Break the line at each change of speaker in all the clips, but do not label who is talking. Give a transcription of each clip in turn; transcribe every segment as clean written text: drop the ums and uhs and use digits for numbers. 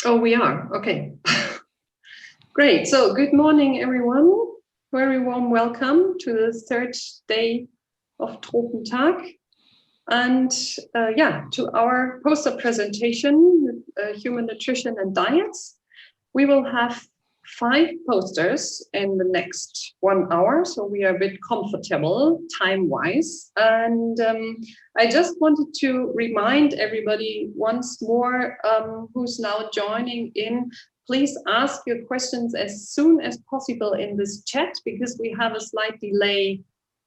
Oh, we are. Okay. Great. So good morning, everyone. Very warm welcome to the third day of Tropentag. And to our poster presentation, Human Nutrition and Diets. We will have 5 posters in the next 1 hour, so we are a bit comfortable time-wise. And I just wanted to remind everybody once more who's now joining in, please ask your questions as soon as possible in this chat, because we have a slight delay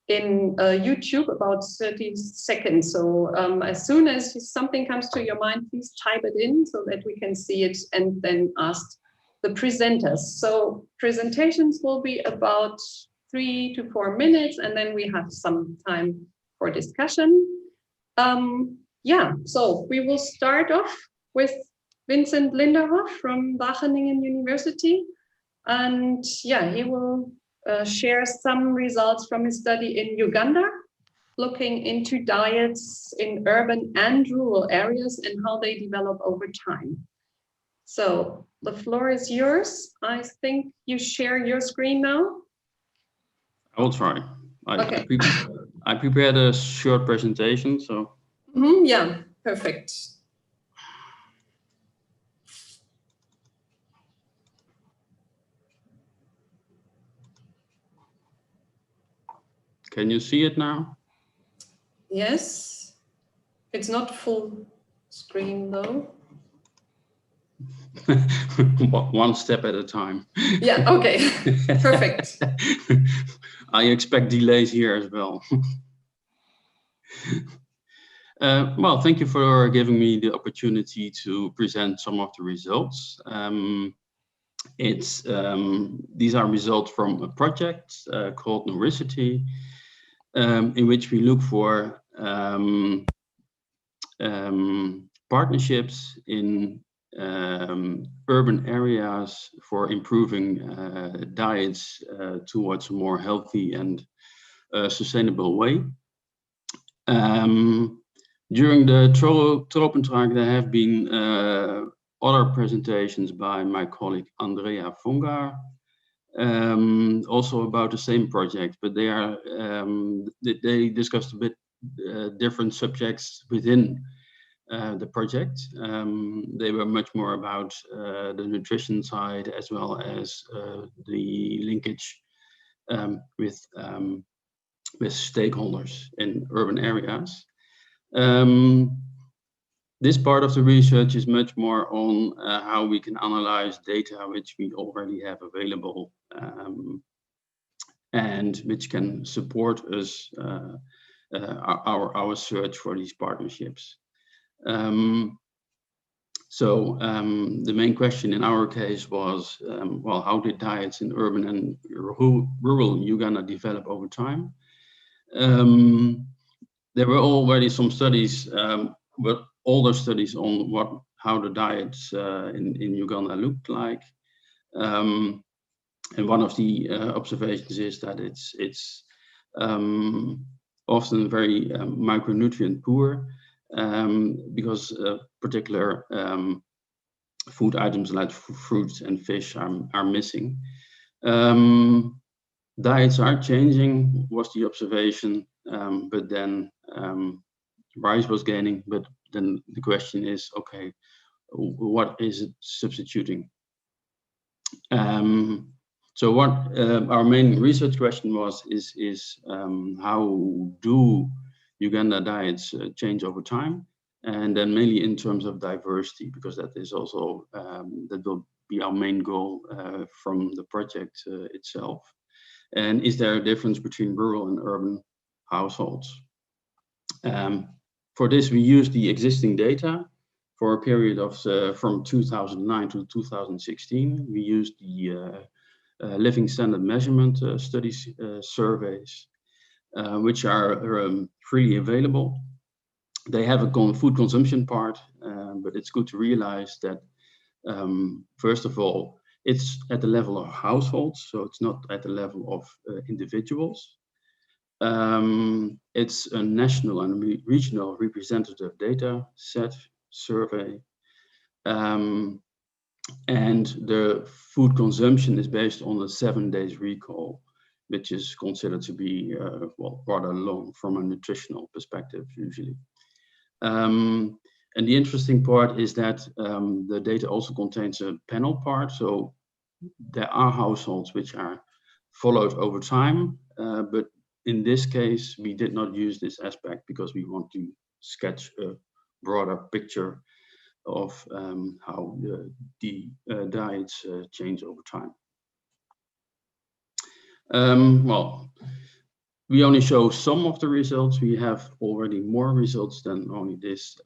in YouTube, about 30 seconds. So as soon as something comes to your mind, please type it in so that we can see it and then ask the presenters. So presentations will be about 3 to 4 minutes, and then we have some time for discussion. So we will start off with Vincent Linderhoff from Wageningen University. And he will share some results from his study in Uganda, looking into diets in urban and rural areas and how they develop over time. So the floor is yours. I think you share your screen now.
I will try.
Okay.
I prepared a short presentation, so.
Yeah, perfect.
Can you see it now?
Yes. It's not full screen though.
One step at a time.
Yeah, okay. Perfect.
I expect delays here as well. Well, thank you for giving me the opportunity to present some of the results. These are results from a project called Noricity, in which we look for partnerships in urban areas for improving diets towards a more healthy and sustainable way. During the Tropentag, there have been other presentations by my colleague Andrea Fongar, also about the same project, but they discussed a bit different subjects within the project. They were much more about the nutrition side, as well as the linkage with stakeholders in urban areas. This part of the research is much more on how we can analyze data which we already have available, and which can support us our search for these partnerships. The main question in our case was, well, how did diets in urban and rural Uganda develop over time? There were already some studies, but older studies on how the diets in Uganda looked like. And one of the observations is that it's often very micronutrient poor, because particular food items like fruits and fish are missing. Diets are changing, was the observation, but then rice was gaining. But then the question is, okay, what is it substituting? So what our main research question was is how do Uganda diets change over time, and then mainly in terms of diversity, because that is also that will be our main goal from the project itself. And is there a difference between rural and urban households? For this, we used the existing data for a period of from 2009 to 2016. We used the living standard measurement studies surveys, which are freely available. They have a food consumption part, but it's good to realize that first of all, it's at the level of households, so it's not at the level of individuals. It's a national and regional representative data set survey. And the food consumption is based on a 7 days recall, which is considered to be well, rather long from a nutritional perspective usually. And the interesting part is that the data also contains a panel part. So there are households which are followed over time, but in this case, we did not use this aspect because we want to sketch a broader picture of how the diets change over time. Well, we only show some of the results. We have already more results than only this,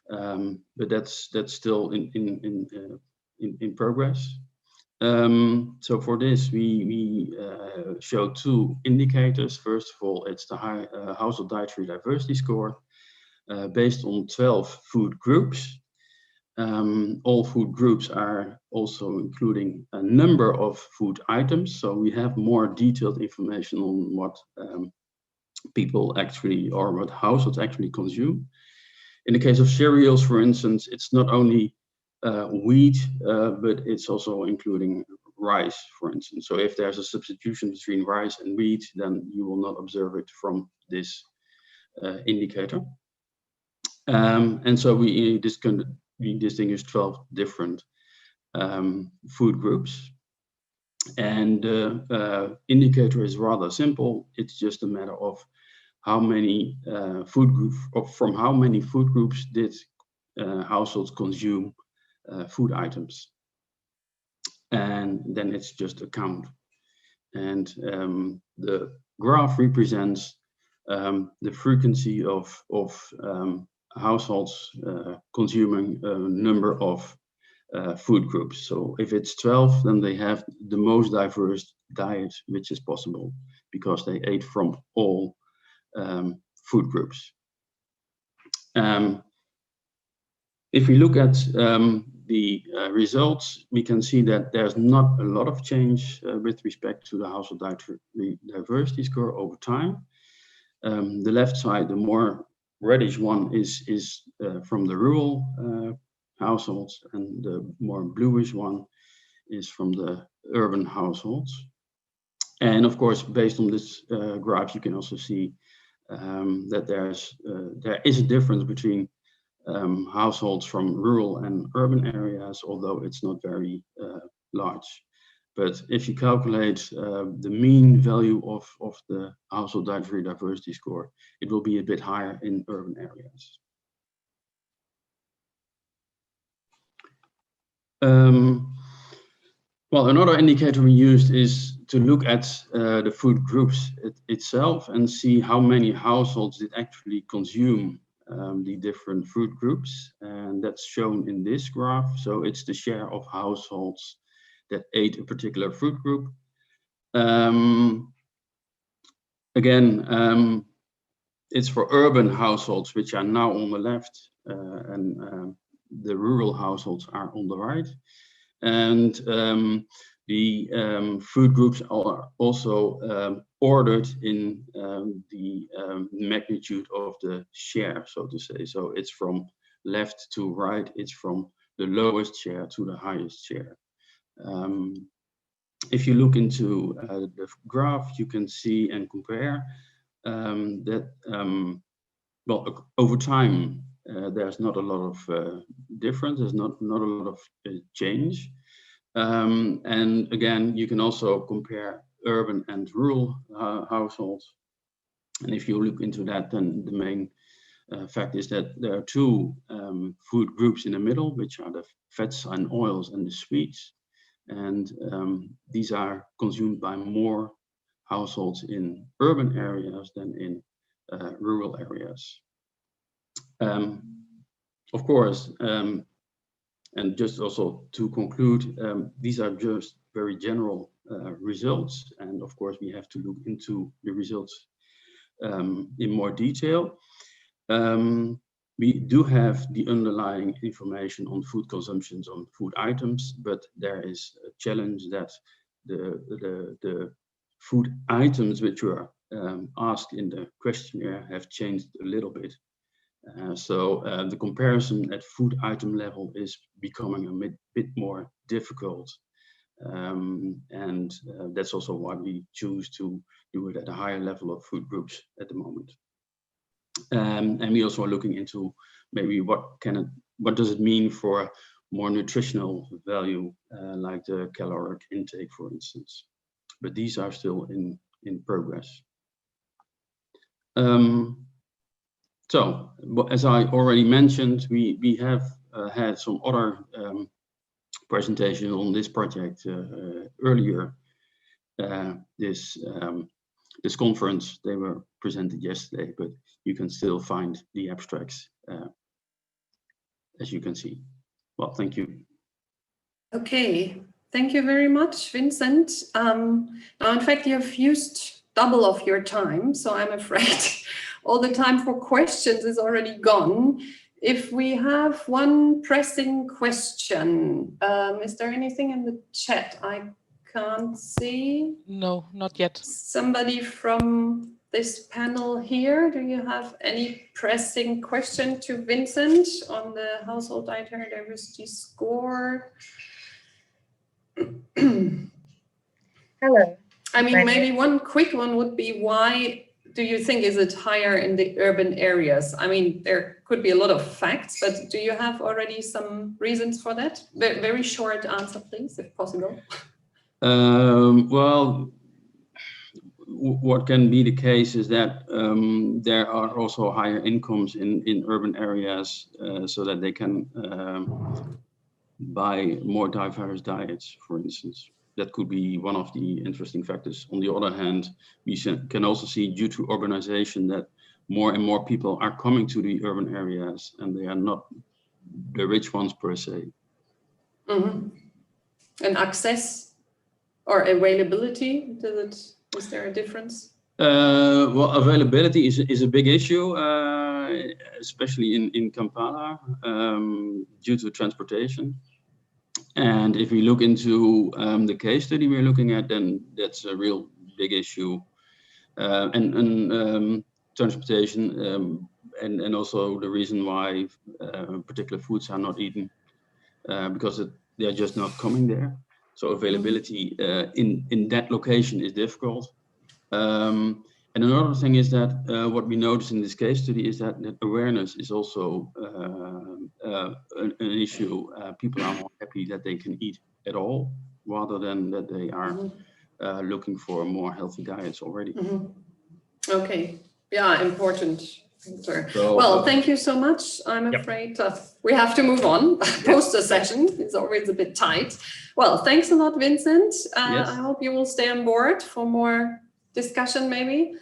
but that's still in progress. So for this, we show two indicators. First of all, it's the household dietary diversity score based on 12 food groups. All food groups are also including a number of food items. So we have more detailed information on what people actually, or what households actually consume. In the case of cereals, for instance, it's not only wheat, but it's also including rice, for instance. So if there's a substitution between rice and wheat, then you will not observe it from this indicator. And so we distinguish 12 different food groups. And the indicator is rather simple. It's just a matter of how many from how many food groups did households consume food items. And then it's just a count. And the graph represents the frequency of households consuming a number of food groups. So if it's 12, then they have the most diverse diet which is possible because they ate from all food groups. If we look at the results, we can see that there's not a lot of change with respect to the household dietary diversity score over time. The left side, the more reddish one, is from the rural households, and the more bluish one is from the urban households. And of course, based on this graph, you can also see that there is a difference between households from rural and urban areas, although it's not very large. But if you calculate the mean value of the household dietary diversity score, it will be a bit higher in urban areas. Well, another indicator we used is to look at the food groups itself and see how many households did actually consume the different food groups, and that's shown in this graph. So it's the share of households that ate a particular food group. Again, it's for urban households, which are now on the left, and the rural households are on the right. And the food groups are also ordered in the magnitude of the share, so to say. So it's from left to right, it's from the lowest share to the highest share. If you look into the graph, you can see and compare that, well, over time, there's not a lot of difference, there's not a lot of change. And again, you can also compare urban and rural households. And if you look into that, then the main fact is that there are two food groups in the middle, which are the fats and oils and the sweets. And these are consumed by more households in urban areas than in rural areas. Of course, and just also to conclude, these are just very general results. And of course, we have to look into the results in more detail. We do have the underlying information on food consumptions on food items, but there is a challenge that the food items which were asked in the questionnaire have changed a little bit. The comparison at food item level is becoming a bit more difficult. That's also why we choose to do it at a higher level of food groups at the moment. And we also are looking into maybe what does it mean for more nutritional value, like the caloric intake, for instance. But these are still in progress. As I already mentioned, we have had some other presentations on this project earlier. This conference, they were presented yesterday, but you can still find the abstracts, as you can see. Well, thank you.
Okay, thank you very much, Vincent. Now, in fact, you have used double of your time, so I'm afraid all the time for questions is already gone. If we have one pressing question, is there anything in the chat? I can't see.
No, not yet.
Somebody from this panel here, do you have any pressing question to Vincent on the household dietary diversity score?
Hello.
I mean, maybe one quick one would be, why do you think is it higher in the urban areas? I mean, there could be a lot of facts, but do you have already some reasons for that? Very short answer, please, if possible.
Well, what can be the case is that there are also higher incomes in urban areas, so that they can buy more diverse diets, for instance. That could be one of the interesting factors. On the other hand, we can also see, due to urbanization, that more and more people are coming to the urban areas, and they are not the rich ones per se.
Mm-hmm. And access or availability, is there a difference?
Well, availability is a big issue, especially in Kampala, due to transportation. And if we look into the case study we're looking at, then that's a real big issue. Transportation, and also the reason why particular foods are not eaten, because they're just not coming there. So availability in that location is difficult. And another thing is that what we notice in this case study is that awareness is also an issue. People are more happy that they can eat at all, rather than that they are looking for more healthy diets already.
Mm-hmm. Okay, yeah, important. So, well, thank you so much. I'm afraid we have to move on. Post the session is always a bit tight. Well, thanks a lot, Vincent.
Yes.
I hope you will stay on board for more discussion, maybe.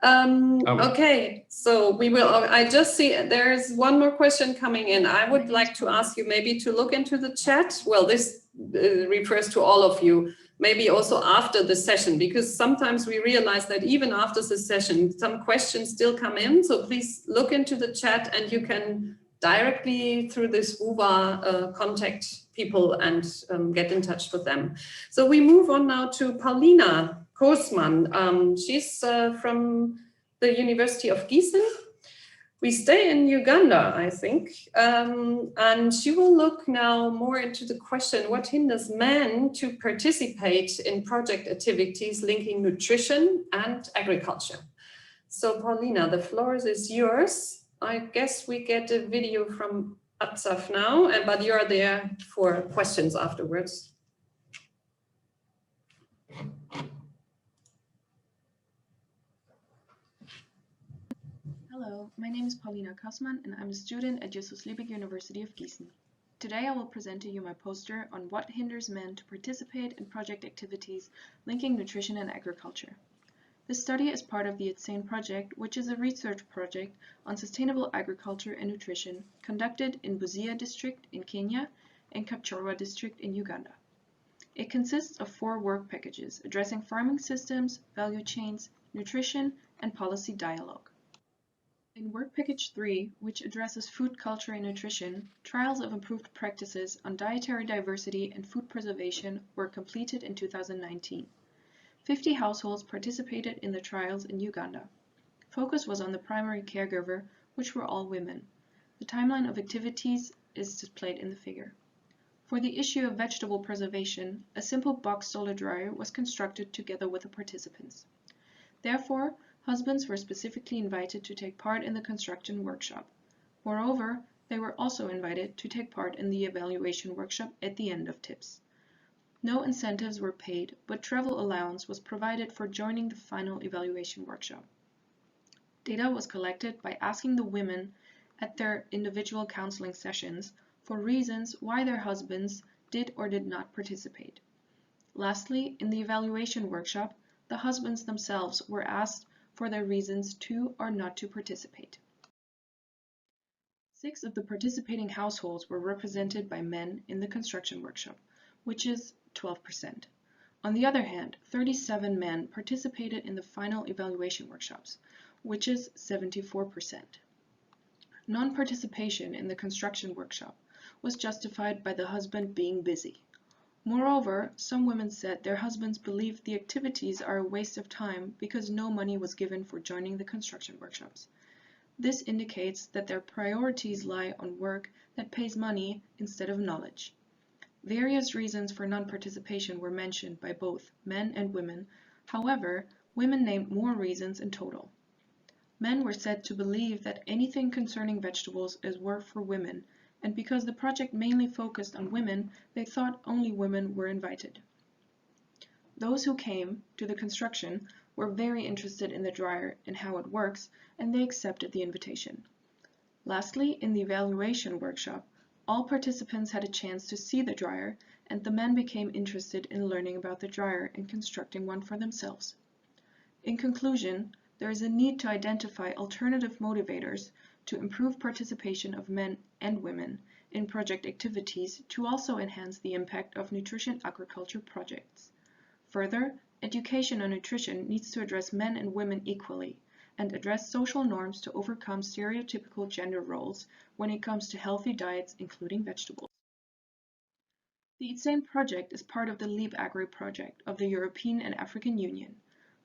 Okay, so we will. I just see there's one more question coming in. I would like to ask you maybe to look into the chat. Well, this refers to all of you. Maybe also after the session, because sometimes we realize that even after the session, some questions still come in. So please look into the chat, and you can directly through this WUWA contact people and get in touch with them. So we move on now to Paulina Koosman. She's from the University of Gießen. We stay in Uganda, I think, and she will look now more into the question, what hinders men to participate in project activities linking nutrition and agriculture? So Paulina, the floor is yours. I guess we get a video from Atsaf now, but you're there for questions afterwards.
Hello, my name is Paulina Koosman and I'm a student at Jesus Liebig University of Gießen. Today I will present to you my poster on what hinders men to participate in project activities linking nutrition and agriculture. This study is part of the ITSANE project, which is a research project on sustainable agriculture and nutrition conducted in Busia district in Kenya and Kapchorwa district in Uganda. It consists of 4 work packages addressing farming systems, value chains, nutrition, and policy dialogue. In Work Package 3, which addresses food culture and nutrition, trials of improved practices on dietary diversity and food preservation were completed in 2019. 50 households participated in the trials in Uganda. Focus was on the primary caregiver, which were all women. The timeline of activities is displayed in the figure. For the issue of vegetable preservation, a simple box solar dryer was constructed together with the participants. Therefore, husbands were specifically invited to take part in the construction workshop. Moreover, they were also invited to take part in the evaluation workshop at the end of TIPS. No incentives were paid, but travel allowance was provided for joining the final evaluation workshop. Data was collected by asking the women at their individual counseling sessions for reasons why their husbands did or did not participate. Lastly, in the evaluation workshop, the husbands themselves were asked for their reasons to or not to participate. 6 of the participating households were represented by men in the construction workshop, which is 12%. On the other hand, 37 men participated in the final evaluation workshops, which is 74%. Non-participation in the construction workshop was justified by the husband being busy. Moreover, some women said their husbands believed the activities are a waste of time because no money was given for joining the construction workshops. This indicates that their priorities lie on work that pays money instead of knowledge. Various reasons for non-participation were mentioned by both men and women. However, women named more reasons in total. Men were said to believe that anything concerning vegetables is work for women, and because the project mainly focused on women, they thought only women were invited. Those who came to the construction were very interested in the dryer and how it works, and they accepted the invitation. Lastly, in the evaluation workshop, all participants had a chance to see the dryer, and the men became interested in learning about the dryer and constructing one for themselves. In conclusion, there is a need to identify alternative motivators to improve participation of men and women in project activities to also enhance the impact of nutrition agriculture projects. Further, education on nutrition needs to address men and women equally and address social norms to overcome stereotypical gender roles when it comes to healthy diets, including vegetables. The Eat Sane project is part of the Leap Agri project of the European and African Union.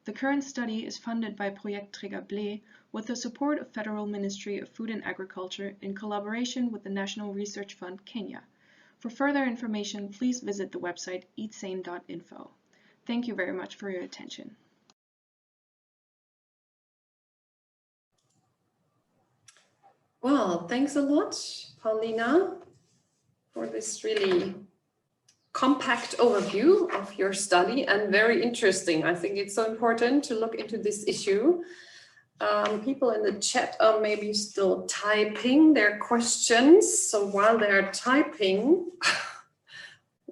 The current study is funded by Projektträger Blé with the support of Federal Ministry of Food and Agriculture in collaboration with the National Research Fund, Kenya. For further information, please visit the website eatsane.info. Thank you very much for your attention.
Well, thanks a lot, Paulina, for this really compact overview of your study and very interesting. I think it's so important to look into this issue. People in the chat are maybe still typing their questions. So while they're typing,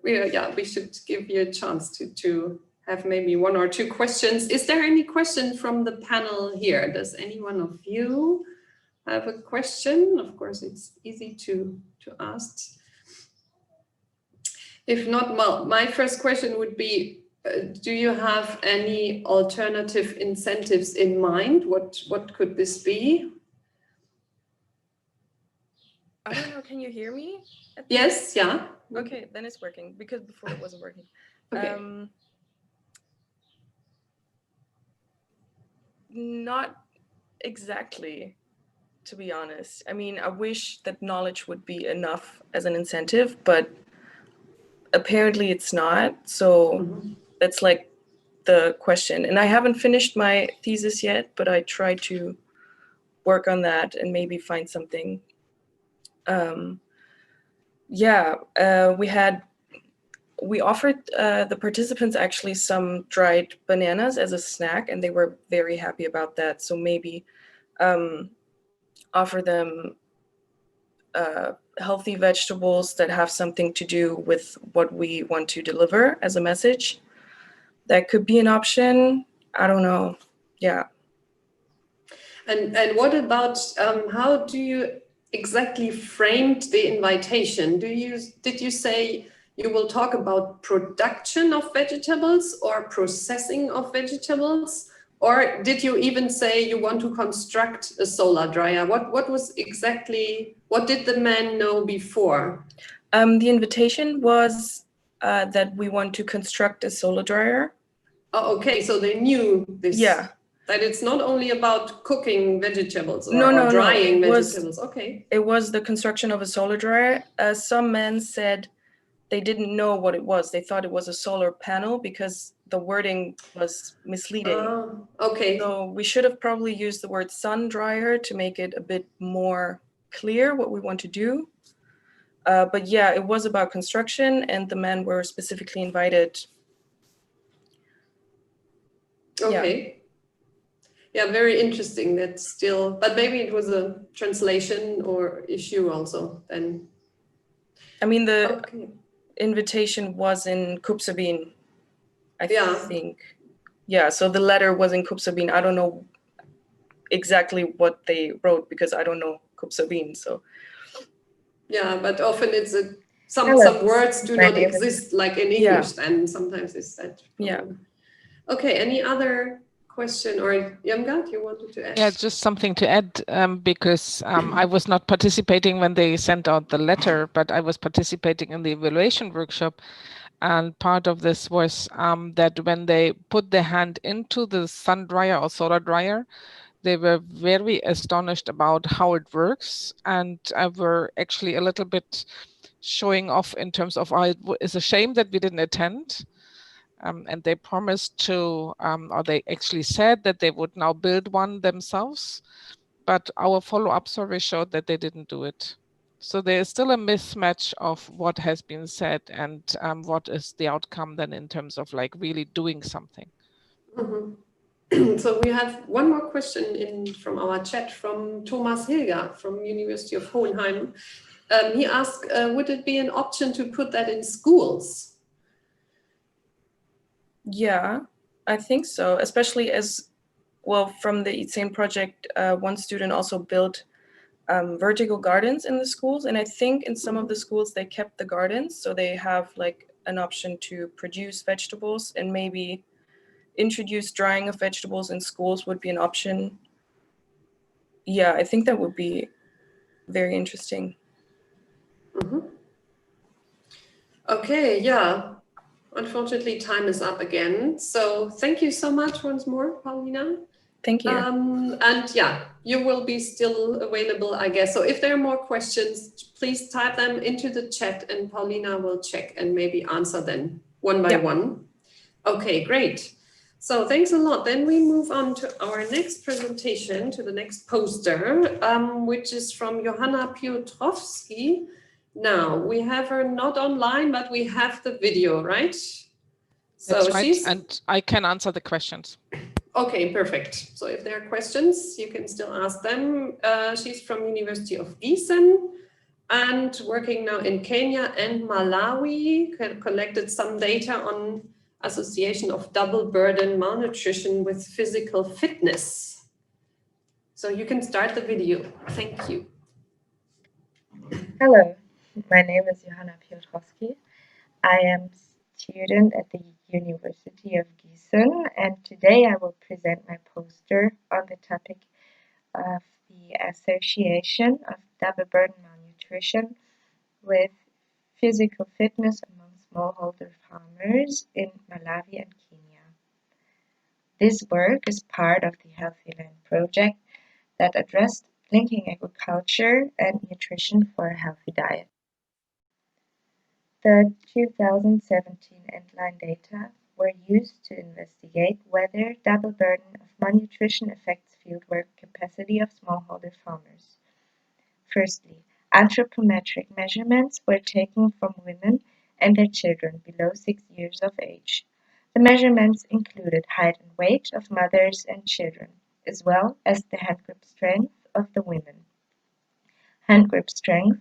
we should give you a chance to have maybe 1 or 2 questions. Is there any question from the panel here? Does any one of you have a question? Of course, it's easy to ask. If not, my first question would be, do you have any alternative incentives in mind? What could this be?
I don't know, can you hear me?
Yes, yeah.
Okay, then it's working, because before it wasn't working.
Okay.
Not exactly, to be honest. I mean, I wish that knowledge would be enough as an incentive, but apparently it's not. So that's like the question. And I haven't finished my thesis yet, but I try to work on that and maybe find something. We offered the participants actually some dried bananas as a snack, and they were very happy about that. So maybe offer them healthy vegetables that have something to do with what we want to deliver as a message. That could be an option. I don't know. Yeah.
And what about how do you exactly framed the invitation? Did you say you will talk about production of vegetables or processing of vegetables? Or did you even say you want to construct a solar dryer? What was exactly, what did the men know before?
The invitation was that we want to construct a solar dryer.
Oh, okay, so they knew this.
Yeah.
That it's not only about cooking vegetables or,
No,
drying
it was
vegetables. Okay.
it was the construction of a solar dryer. Some men said they didn't know what it was. They thought it was a solar panel because the wording was misleading.
Okay.
So we should have probably used the word sun dryer to make it a bit more clear what we want to do. But yeah, it was about construction, and the men were specifically invited.
Okay. Yeah, very interesting. That's still, but maybe it was a translation or issue also then.
I mean, the
Okay.
invitation was in Kupsabin, I
Yeah.
think. Yeah, so the letter was in Kupsabin. I don't know exactly what they wrote because I don't know Kupsabin. So
Yeah, but often it's some
Hello.
words do
My
not
name is-
exist like in
Yeah.
English, and sometimes it's that.
Yeah.
Okay, any other question, or Yamgat, you wanted to add?
Yeah, just something to add, because I was not participating when they sent out the letter, but I was participating in the evaluation workshop. And part of this was that when they put their hand into the sun dryer or solar dryer, they were very astonished about how it works, and were actually a little bit showing off in terms of, it's a shame that we didn't attend. And they promised to, or they actually said that they would now build one themselves, but our follow-up survey showed that they didn't do it. So there is still a mismatch of what has been said and what is the outcome then in terms of like really doing something.
So we have one more question in from our chat from Thomas Hilger from University of Hohenheim. He asked, would it be an option to put that in schools?
yeah, I think so, especially as well from the same project, one student also built vertical gardens in the schools. And I think in some of the schools they kept the gardens. So they have like an option to produce vegetables, and maybe introduce drying of vegetables in schools would be an option. Yeah, I think that would be very interesting.
Okay, yeah. Unfortunately, time is up again. So thank you so much once more, Paulina.
Thank you.
And yeah, you will be still available, I guess. So if there are more questions, please type them into the chat and Paulina will check and maybe answer them one by one. Okay, great. So thanks a lot. Then we move on to our next presentation, to the next poster, which is from Johanna Piotrowski. Now, we have her not online, but we have the video, right?
That's right, and I can answer the questions.
Okay, perfect. So if there are questions, you can still ask them. She's from University of Gießen and working now in Kenya and Malawi, collected some data on association of double burden malnutrition with physical fitness. So you can start the video. Thank you.
Hello, my name is Johanna Piotrowski. I am student at the University of Gießen, and today I will present my poster on the topic of the association of double burden malnutrition with physical fitness among smallholder farmers in Malawi and Kenya. This work is part of the Healthy Land project that addressed linking agriculture and nutrition for a healthy diet. The 2017 Endline data were used to investigate whether double burden of malnutrition affects fieldwork capacity of smallholder farmers. Firstly, anthropometric measurements were taken from women and their children below 6 years of age. The measurements included height and weight of mothers and children, as well as the hand grip strength of the women. Hand grip strength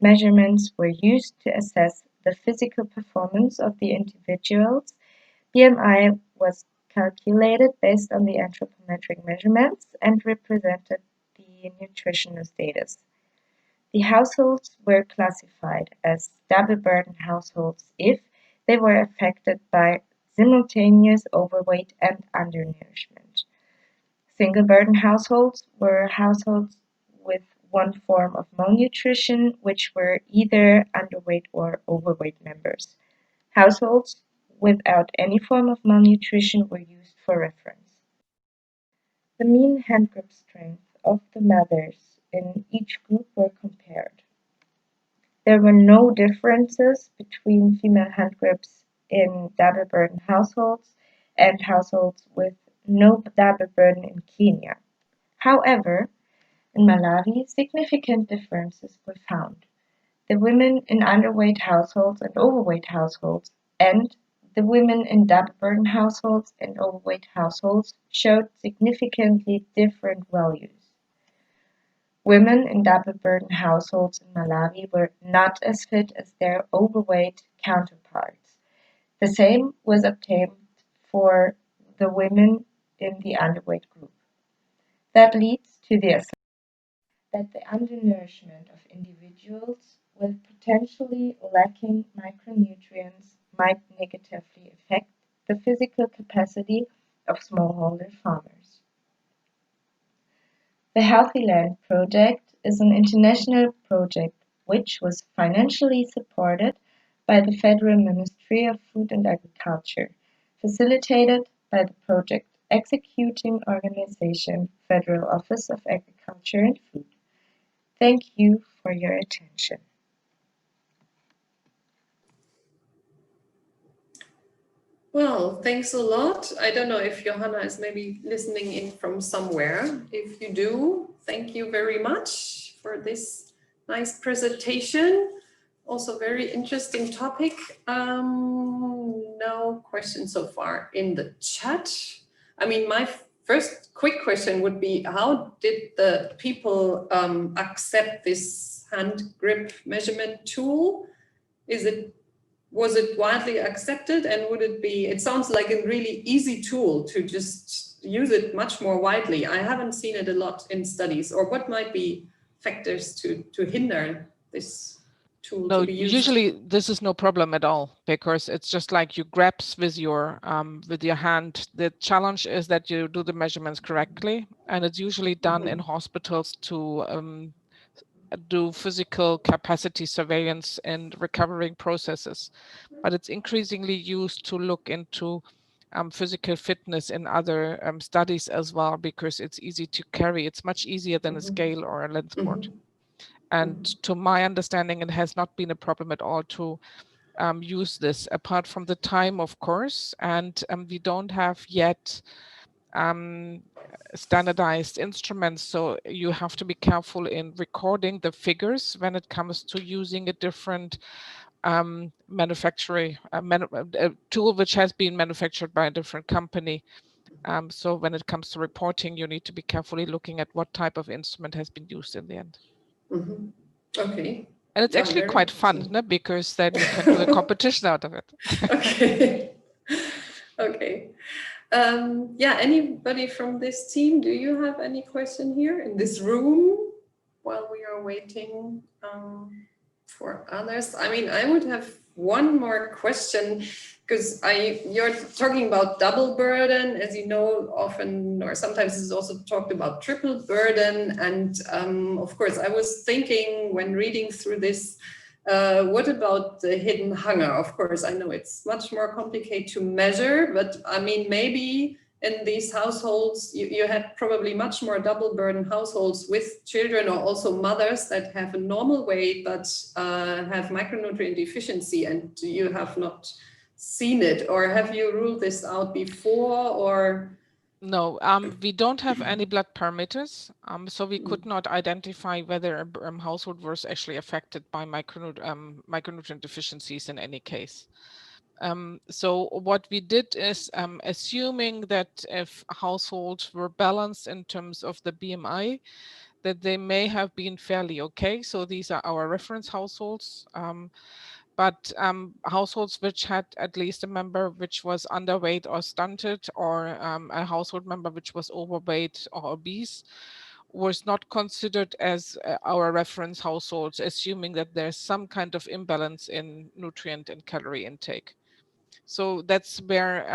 measurements were used to assess the physical performance of the individuals. BMI was calculated based on the anthropometric measurements and represented the nutritional status. The households were classified as double burden households if they were affected by simultaneous overweight and undernourishment. Single burden households were households with one form of malnutrition, which were either underweight or overweight members. Households without any form of malnutrition were used for reference. The mean hand grip strength of the mothers in each group were compared. There were no differences between female hand grips in double burden households and households with no double burden in Kenya. However, in Malawi, significant differences were found. The women in underweight households and overweight households and the women in double burden households and overweight households showed significantly different values. Women in double burden households in Malawi were not as fit as their overweight counterparts. The same was obtained for the women in the underweight group. That leads to the assumption that the undernourishment of individuals with potentially lacking micronutrients might negatively affect the physical capacity of smallholder farmers. The Healthy Land Project is an international project which was financially supported by the Federal Ministry of Food and Agriculture, facilitated by the project executing organization Federal Office of Agriculture and Food. Thank you for your attention.
Well, thanks a lot. I don't know if Johanna is maybe listening in from somewhere. If you do, thank you very much for this nice presentation. Also very interesting topic. No questions so far in the chat. I mean, my first quick question would be, how did the people accept this hand grip measurement tool? Was it widely accepted, and would it be, it sounds like a really easy tool to just use it much more widely. I haven't seen it a lot in studies. Or what might be factors to hinder this tool to be used?
Usually this is no problem at all, because it's just like you grasp with your hand. The challenge is that you do the measurements correctly, and it's usually done in hospitals to do physical capacity surveillance and recovering processes. But it's increasingly used to look into physical fitness in other studies as well, because it's easy to carry. It's much easier than a scale or a length board. And to my understanding, it has not been a problem at all to use this, apart from the time, of course. And we don't have yet standardized instruments, so you have to be careful in recording the figures when it comes to using a different manufacturing tool which has been manufactured by a different company. So when it comes to reporting, you need to be carefully looking at what type of instrument has been used in the end.
Okay.
And it's actually quite fun, no? Because then you can do a competition out of it.
Okay. Okay. Yeah, anybody from this team, do you have any question here in this room while we are waiting for others? I mean, I would have one more question, because you're talking about double burden, as you know, often, or sometimes it's also talked about triple burden. And of course, I was thinking when reading through this, what about the hidden hunger? Of course, I know it's much more complicated to measure, but I mean, maybe in these households, you had probably much more double burden households with children, or also mothers that have a normal weight, but have micronutrient deficiency, and you have not seen it. Or have you ruled this out before, or?
No, we don't have any blood parameters, so we could not identify whether a household was actually affected by micronutrient deficiencies in any case. So what we did is, assuming that if households were balanced in terms of the BMI, that they may have been fairly okay. So these are our reference households. But households which had at least a member which was underweight or stunted, or a household member which was overweight or obese, was not considered as our reference households, assuming that there's some kind of imbalance in nutrient and calorie intake. So that's where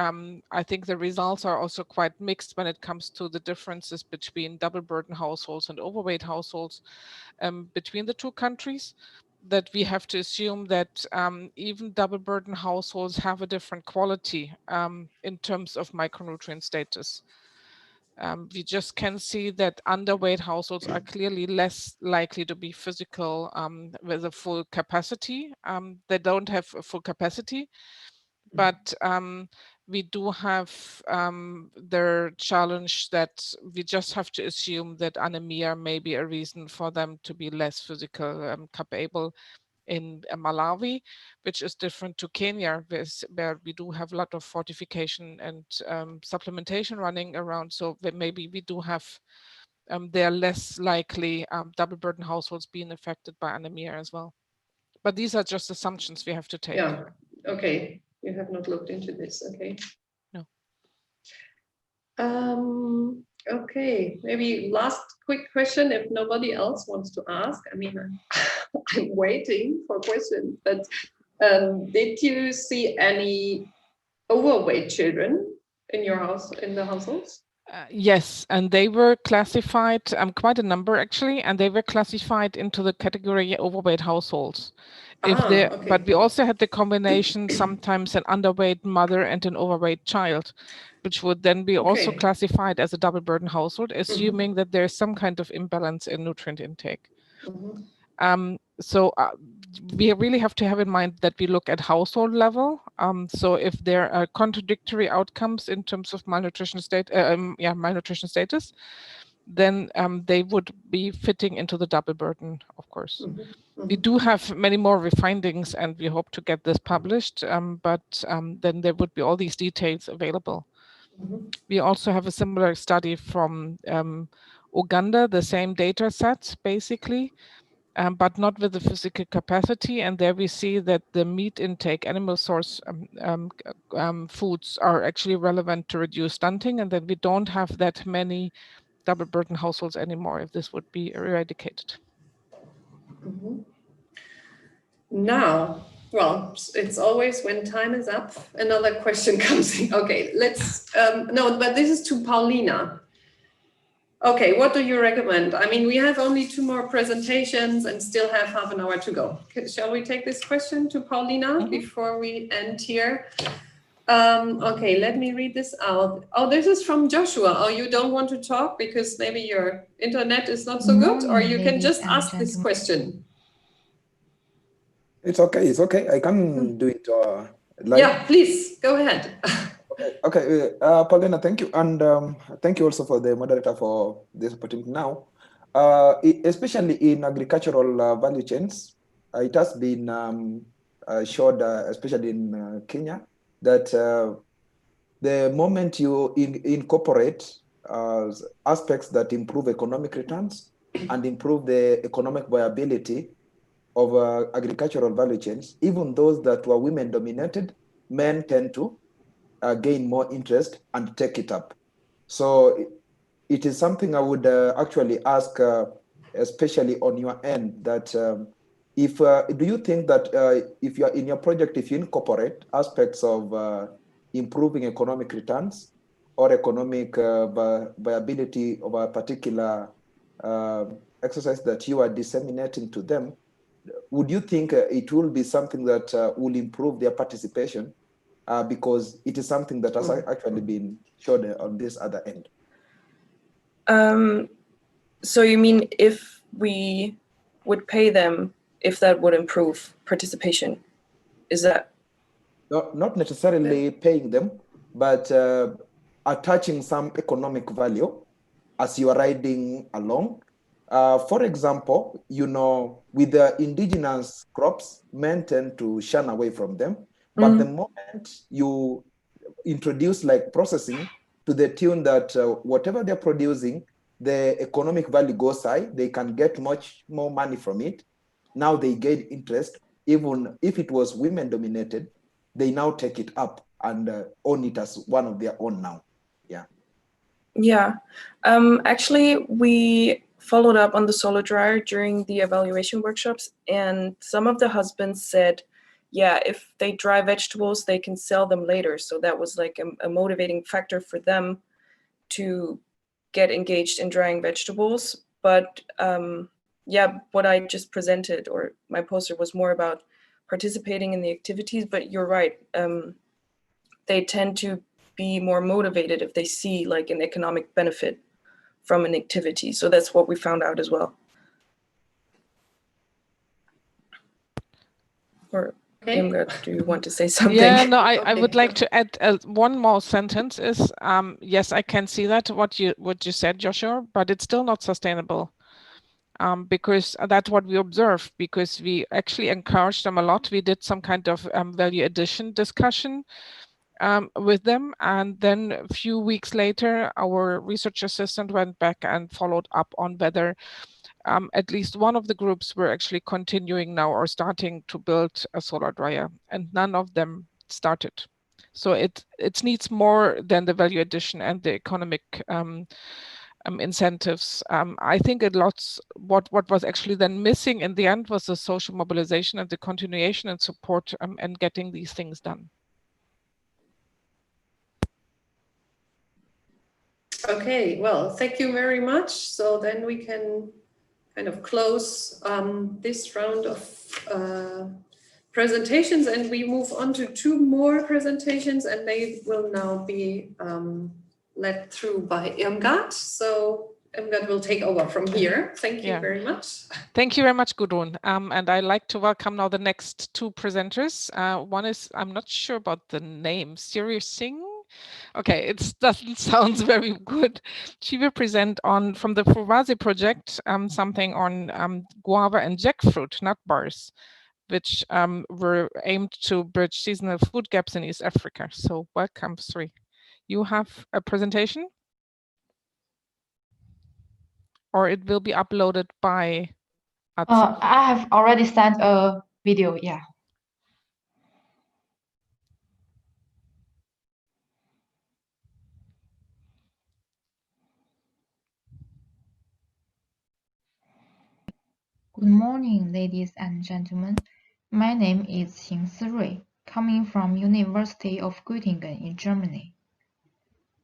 I think the results are also quite mixed when it comes to the differences between double burden households and overweight households between the two countries. That we have to assume that even double burden households have a different quality in terms of micronutrient status. We just can see that underweight households are clearly less likely to be physical with a full capacity. They don't have a full capacity, but we do have the challenge that we just have to assume that anemia may be a reason for them to be less physical capable in Malawi, which is different to Kenya, where we do have a lot of fortification and supplementation running around. So maybe we do have, they are less likely double burden households being affected by anemia as well. But these are just assumptions we have to take.
Yeah, okay. You have not looked into this, okay.
No.
Okay, maybe last quick question if nobody else wants to ask. I mean, I'm waiting for questions, but did you see any overweight children in your house, in the households?
Yes, and they were classified, quite a number actually, and they were classified into the category overweight households.
Okay.
But we also had the combination, sometimes an underweight mother and an overweight child, which would then be also
Okay.
classified as a double burden household, assuming that there's some kind of imbalance in nutrient intake. So we really have to have in mind that we look at household level. So if there are contradictory outcomes in terms of malnutrition malnutrition status, then they would be fitting into the double burden, of course. We do have many more findings, and we hope to get this published, but then there would be all these details available. We also have a similar study from Uganda, the same data set, basically, but not with the physical capacity. And there we see that the meat intake, animal source foods are actually relevant to reduce stunting, and that we don't have that many double burden households anymore if this would be eradicated.
Now, well, it's always when time is up, another question comes in. Okay, let's, no, but this is to Paulina. Okay, what do you recommend? I mean, we have only 2 more presentations and still have half an hour to go. Shall we take this question to Paulina before we end here? Okay, let me read this out. Oh, this is from Joshua. Oh, you don't want to talk because maybe your internet is not so good, or you can just ask this question.
It's okay. It's okay. I can do it live.
Yeah, please go ahead.
Okay. Paulina, thank you, and thank you also for the moderator for this opportunity. Now, especially in agricultural value chains, it has been showed, especially in Kenya, that the moment you incorporate aspects that improve economic returns and improve the economic viability of agricultural value chains, even those that were women dominated, men tend to gain more interest and take it up. So it is something I would actually ask, especially on your end, that if do you think that if you are in your project, if you incorporate aspects of improving economic returns or economic viability of a particular exercise that you are disseminating to them, would you think it will be something that will improve their participation? Because it is something that has actually been shown on this other end.
So you mean if we would pay them, if that would improve participation? Is that?
Not necessarily paying them, but attaching some economic value as you are riding along. For example, you know, with the indigenous crops, men tend to shun away from them. But the moment you introduce like processing to the tune that whatever they're producing, the economic value goes high, they can get much more money from it. Now they gain interest. Even if it was women dominated, they now take it up and own it as one of their own now. Yeah.
Yeah. Actually, we followed up on the solar dryer during the evaluation workshops, and some of the husbands said, yeah, if they dry vegetables, they can sell them later. So that was like a motivating factor for them to get engaged in drying vegetables. But yeah, what I just presented, or my poster, was more about participating in the activities. But you're right, they tend to be more motivated if they see like an economic benefit from an activity. So that's what we found out as well. Or
Okay.
Irmgard, do you want to say something?
Yeah, no, I
Okay.
would like to add one more sentence is, yes, I can see that what you said, Joshua, but it's still not sustainable. Because that's what we observed, because we actually encouraged them a lot. We did some kind of value addition discussion with them. And then a few weeks later, our research assistant went back and followed up on whether at least one of the groups were actually continuing now or starting to build a solar dryer, and none of them started. So it needs more than the value addition and the economic incentives. I think what was actually then missing in the end was the social mobilization and the continuation and support and getting these things done.
Okay, well, thank you very much. So then we can kind of close this round of presentations, and we move on to 2 more presentations, and they will now be led through by Irmgard. So Irmgard will take over from here. Thank you very much.
Thank you very much, Gudrun. And I'd like to welcome now the next 2 presenters. One is, I'm not sure about the name, Siri Singh. Okay, it doesn't sound very good. She will present from the Furwazi project something on guava and jackfruit nut bars, which were aimed to bridge seasonal food gaps in East Africa. So welcome, Sri. You have a presentation? Or it will be uploaded by
I have already sent a video, yeah. Good morning, ladies and gentlemen. My name is Xing Siri, coming from University of Göttingen in Germany.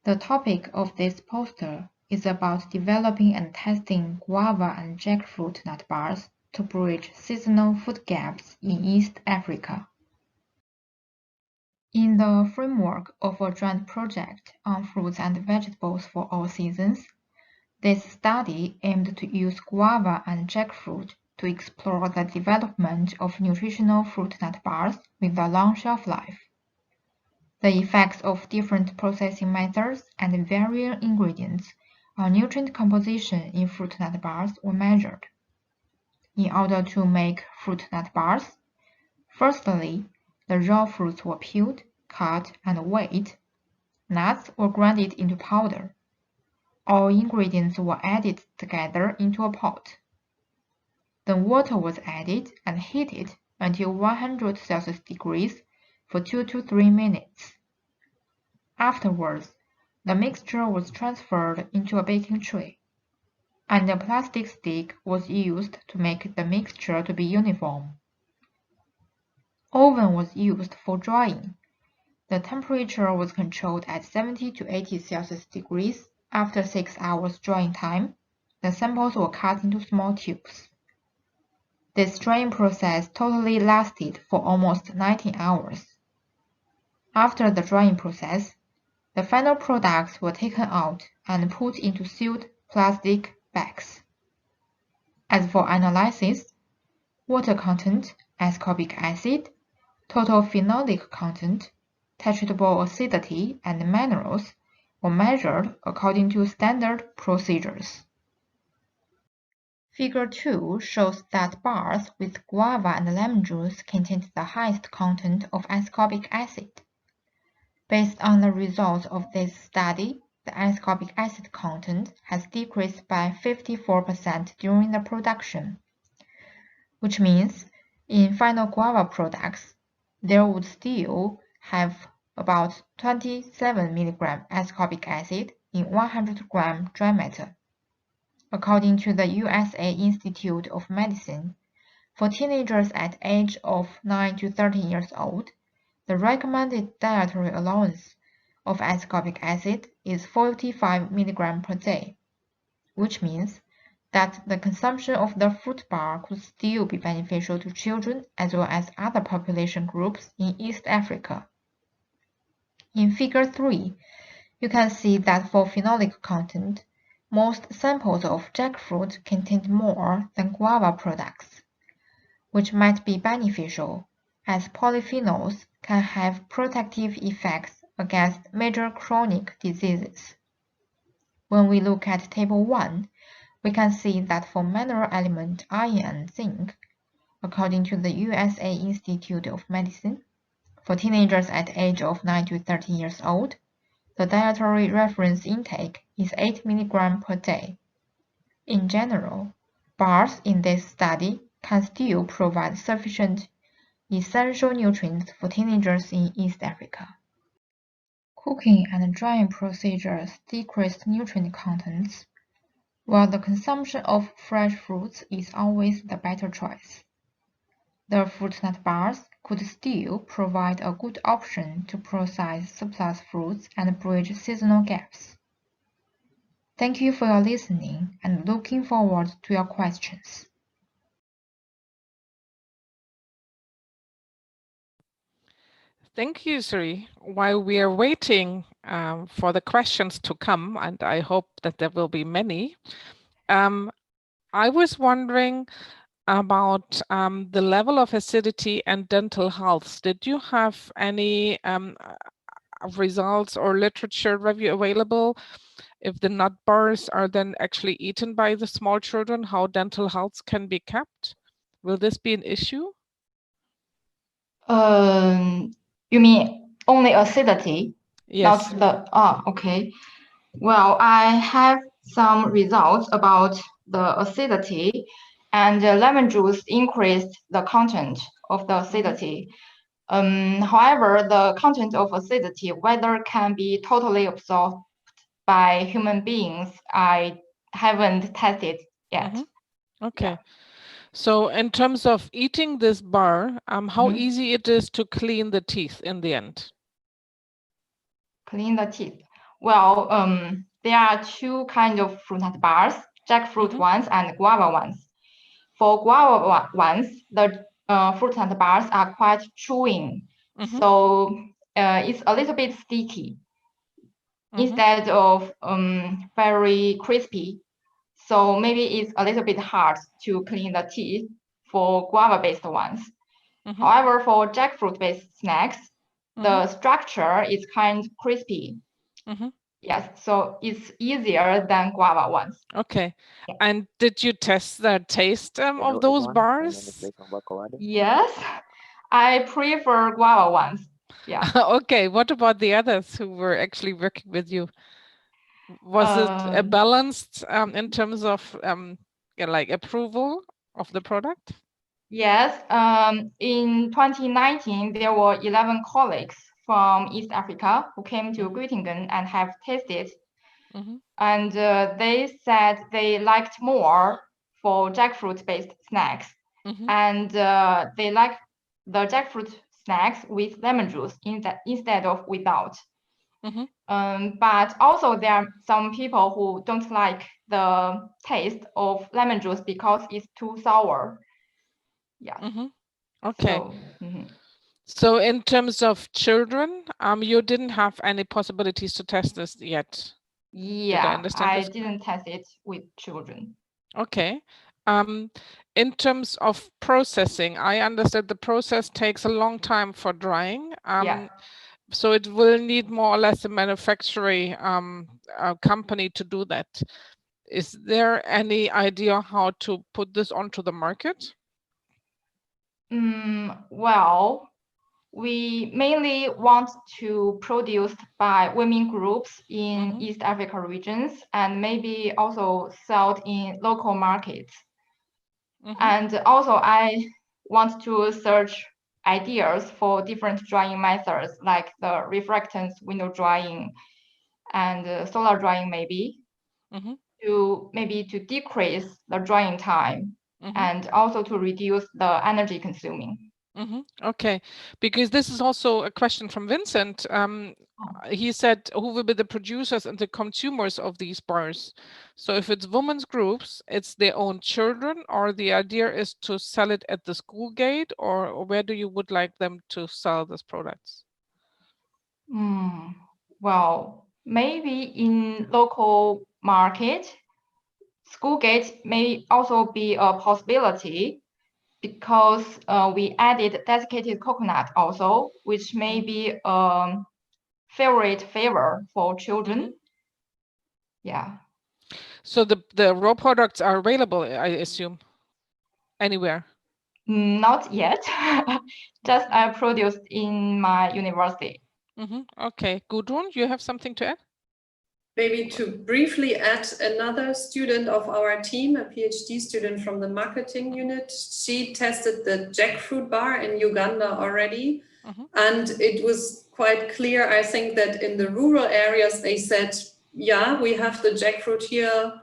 The topic of this poster is about developing and testing guava and jackfruit nut bars to bridge seasonal food gaps in East Africa. In the framework of a joint project on fruits and vegetables for all seasons, this study aimed to use guava and jackfruit to explore the development of nutritional fruit nut bars with a long shelf life. The effects of different processing methods and varying ingredients on nutrient composition in fruit nut bars were measured. In order to make fruit nut bars, firstly, the raw fruits were peeled, cut, and weighed. Nuts were grinded into powder. All ingredients were added together into a pot. Then water was added and heated until 100 Celsius degrees for 2 to 3 minutes. Afterwards, the mixture was transferred into a baking tray, and a plastic stick was used to make the mixture to be uniform. Oven was used for drying. The temperature was controlled at 70 to 80 Celsius degrees. After 6 hours drying time, the samples were cut into small tubes. This drying process totally lasted for almost 19 hours. After the drying process, the final products were taken out and put into sealed plastic bags. As for analysis, water content, ascorbic acid, total phenolic content, tetratable acidity, and minerals were measured according to standard procedures. Figure 2 shows that bars with guava and lemon juice contained the highest content of ascorbic acid. Based on the results of this study, the ascorbic acid content has decreased by 54% during the production, which means in final guava products, there would still have about 27 mg ascorbic acid in 100 g dry matter. According to the USA Institute of Medicine, for teenagers at age of 9 to 13 years old, the recommended dietary allowance of ascorbic acid is 45 mg per day, which means that the consumption of the fruit bar could still be beneficial to children as well as other population groups in East Africa. In Figure 3, you can see that for phenolic content, most samples of jackfruit contained more than guava products, which might be beneficial, as polyphenols can have protective effects against major chronic diseases. When we look at Table 1, we can see that for mineral element iron and zinc, according to the USA Institute of Medicine, for teenagers at the age of 9 to 13 years old, the dietary reference intake is 8 mg per day. In general, bars in this study can still provide sufficient essential nutrients for teenagers in East Africa. Cooking and drying procedures decreased nutrient contents, while the consumption of fresh fruits is always the better choice. The fruit nut bars could still provide a good option to process surplus fruits and bridge seasonal gaps. Thank you for your listening and looking forward to your questions.
Thank you, Sri. While we are waiting for the questions to come, and I hope that there will be many, I was wondering about the level of acidity and dental health. Did you have any results or literature review available? If the nut bars are then actually eaten by the small children, how dental health can be kept? Will this be an issue?
You mean only acidity?
Yes.
Not the, okay. Well, I have some results about the acidity, and lemon juice increased the content of the acidity. However, the content of acidity, whether can be totally absorbed by human beings, I haven't tested yet.
Okay.
Yeah.
So in terms of eating this bar, how easy it is to clean the teeth in the end?
Clean the teeth. Well, there are two kinds of fruit nut bars, jackfruit ones and guava ones. For guava ones, the fruit nut bars are quite chewing, so it's a little bit sticky instead of very crispy. So maybe it's a little bit hard to clean the teeth for guava-based ones. However, for jackfruit-based snacks, the structure is kind of crispy. Yes, so it's easier than guava ones.
Okay. Yeah. And did you test the taste of those bars?
Yes, I prefer guava ones. Yeah.
Okay. What about the others who were actually working with you? Was it a balanced in terms of like approval of the product?
Yes. In 2019, there were 11 colleagues from East Africa who came to Göttingen and have tasted. And they said they liked more for jackfruit-based snacks. And they like the jackfruit snacks with lemon juice instead of without. But also there are some people who don't like the taste of lemon juice because it's too sour. Yeah.
Okay. So in terms of children, you didn't have any possibilities to test this yet?
Yeah, I didn't test it with children.
Okay. In terms of processing, I understand the process takes a long time for drying. So it will need more or less a manufacturing company to do that. Is there any idea how to put this onto the market?
Well, we mainly want to produce by women groups in East Africa regions and maybe also sold in local markets. And also I want to search ideas for different drying methods like the refractance window drying and solar drying maybe to decrease the drying time and also to reduce the energy consuming.
Okay, because this is also a question from Vincent. He said, who will be the producers and the consumers of these bars? So if it's women's groups, it's their own children, or the idea is to sell it at the school gate, or where do you would like them to sell these products?
Well, maybe in local market, school gates may also be a possibility because we added desiccated coconut also, which may be favorite flavor for children. Yeah.
So the raw products are available, I assume, anywhere?
Not yet. Just I produced in my university.
Okay, Gudrun, you have something to add?
Maybe to briefly add, another student of our team, a PhD student from the marketing unit, she tested the jackfruit bar in Uganda already. And it was quite clear, I think, that in the rural areas, they said, yeah, we have the jackfruit here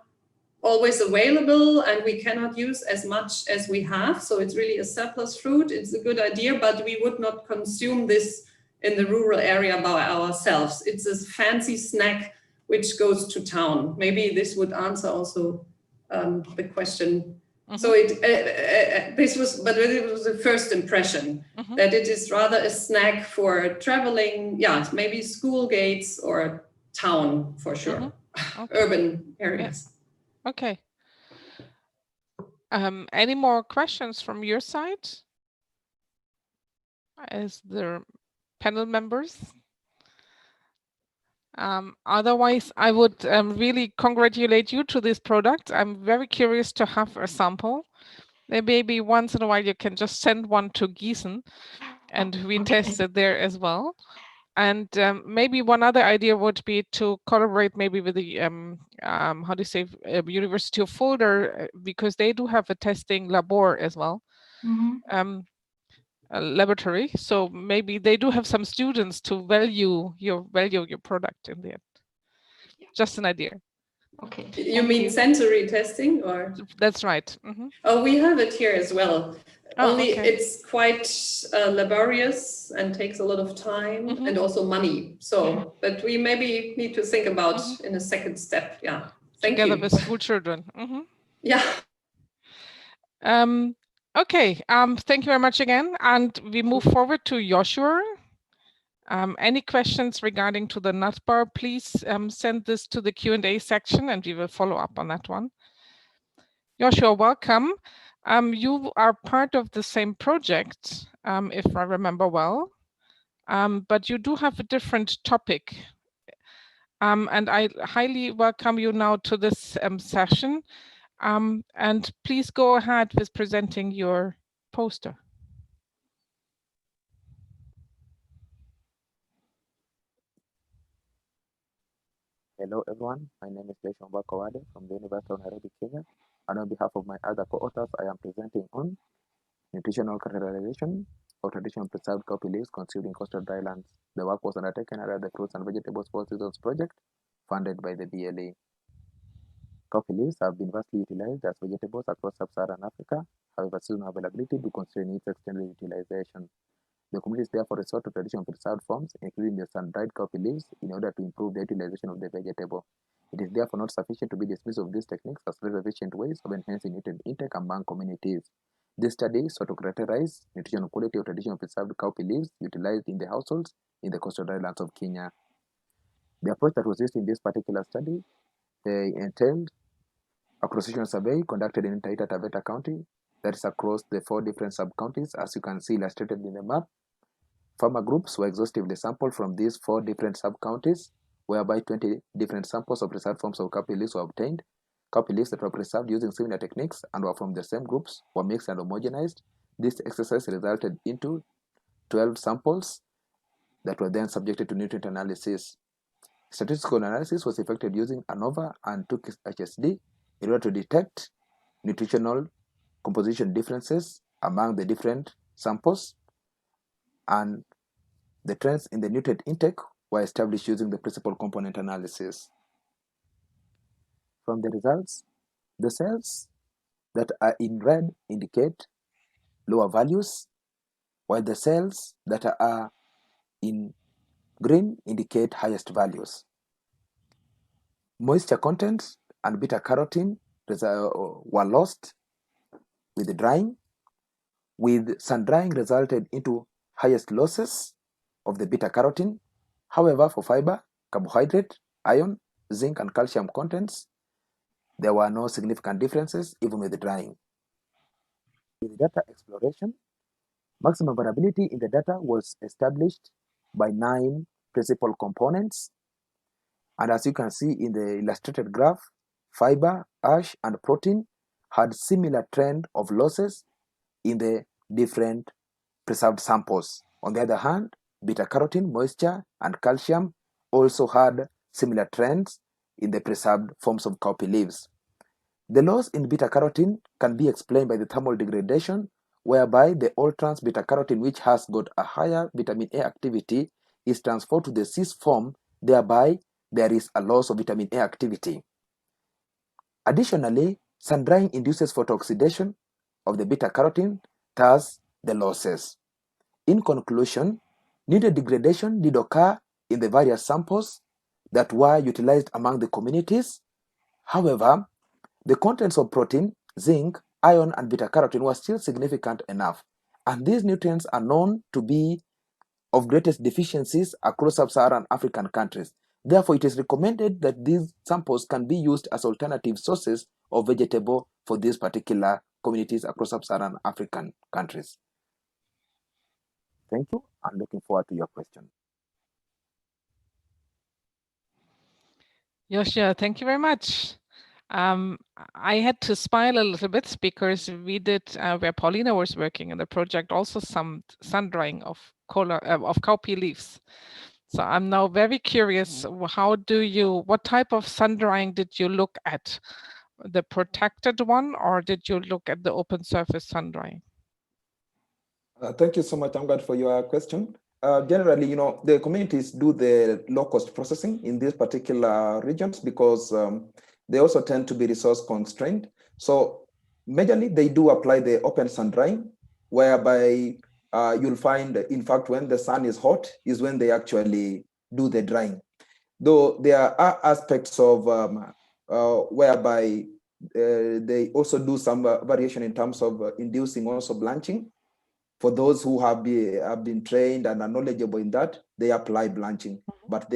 always available and we cannot use as much as we have. So it's really a surplus fruit. It's a good idea, but we would not consume this in the rural area by ourselves. It's this fancy snack which goes to town. Maybe this would answer also the question. So this was the first impression that it is rather a snack for traveling. Yeah, maybe school gates or town for sure, urban areas.
Okay. Any more questions from your side as the panel members? Otherwise, I would really congratulate you to this product. I'm very curious to have a sample. Maybe once in a while you can just send one to Gießen and we test it there as well. And maybe one other idea would be to collaborate maybe with the how do you say University of Fulda, because they do have a testing labor as well, a laboratory. So maybe they do have some students to value your product in the end. Just an idea.
Okay.
You mean sensory testing, or?
That's right.
Oh, we have it here as well. Only
okay.
it's quite laborious and takes a lot of time and also money. So, but we maybe need to think about in a second step. Yeah. Thank
Together
you.
with school children.
Yeah.
Okay. Thank you very much again. And we move forward to Joshua. Any questions regarding to the nut bar, please send this to the Q&A section and we will follow up on that one. Joshua, welcome. You are part of the same project, if I remember well, but you do have a different topic. And I highly welcome you now to this session. And please go ahead with presenting your poster.
Hello everyone, my name is Jason Bakawade from the University of Nairobi, Kenya, and on behalf of my other co-authors, I am presenting on nutritional characterization of traditional preserved coffee leaves consumed in coastal drylands. The work was undertaken under the Fruits and Vegetables Four Seasons project funded by the BLA. Coffee leaves have been vastly utilized as vegetables across sub-Saharan Africa. However, seasonal availability do constrain its extended utilization. The communities therefore resort to traditional preserved forms, including the sun-dried coffee leaves, in order to improve the utilization of the vegetable. It is therefore not sufficient to be dismissed of these techniques as less efficient ways of enhancing nutrient intake among communities. This study sought to characterize nutritional quality of traditional preserved coffee leaves utilized in the households in the coastal drylands of Kenya. The approach that was used in this particular study entailed a cross-sectional survey conducted in Taita Taveta County, that is across the 4 different sub-counties, as you can see illustrated in the map. Farmer groups were exhaustively sampled from these 4 different sub-counties, whereby 20 different samples of preserved forms of coffee leaves were obtained. Coffee leaves that were preserved using similar techniques and were from the same groups were mixed and homogenized. This exercise resulted into 12 samples that were then subjected to nutrient analysis. Statistical analysis was effected using ANOVA and 2HSD in order to detect nutritional composition differences among the different samples, and the trends in the nutrient intake were established using the principal component analysis. From the results, the cells that are in red indicate lower values, while the cells that are in green indicate highest values. Moisture content and beta-carotene were lost with the drying, with sun drying resulted into highest losses of the beta-carotene, However, for fiber, carbohydrate, iron, zinc, and calcium contents, there were no significant differences even with the drying. With data exploration, maximum variability in the data was established by 9 principal components. And as you can see in the illustrated graph, fiber, ash, and protein had similar trend of losses in the different preserved samples. On the other hand, beta-carotene, moisture, and calcium also had similar trends in the preserved forms of cowpea leaves. The loss in beta-carotene can be explained by the thermal degradation, whereby the all-trans beta-carotene, which has got a higher vitamin A activity, is transferred to the cis form, thereby there is a loss of vitamin A activity. Additionally, sun drying induces photooxidation of the beta-carotene, thus the losses. In conclusion, needed degradation did occur in the various samples that were utilized among the communities. However, the contents of protein, zinc, iron, and beta-carotene were still significant enough, and these nutrients are known to be of greatest deficiencies across sub-Saharan African countries. Therefore, it is recommended that these samples can be used as alternative sources of vegetable for these particular communities across sub-Saharan African countries. Thank you. I'm looking forward to your question.
Joshua, thank you very much. I had to smile a little bit because we did, where Paulina was working in the project, also some sun drying of cowpea leaves. So I'm now very curious, what type of sun drying did you look at? The protected one, or did you look at the open surface sun drying?
Thank you so much, Amgad, for your question. Generally, the communities do the low-cost processing in these particular regions because they also tend to be resource constrained. So majorly, they do apply the open sun drying, whereby you'll find, in fact, when the sun is hot is when they actually do the drying. Though there are aspects of whereby they also do some variation in terms of inducing also blanching. For those who have been trained and are knowledgeable in that, they apply blanching, but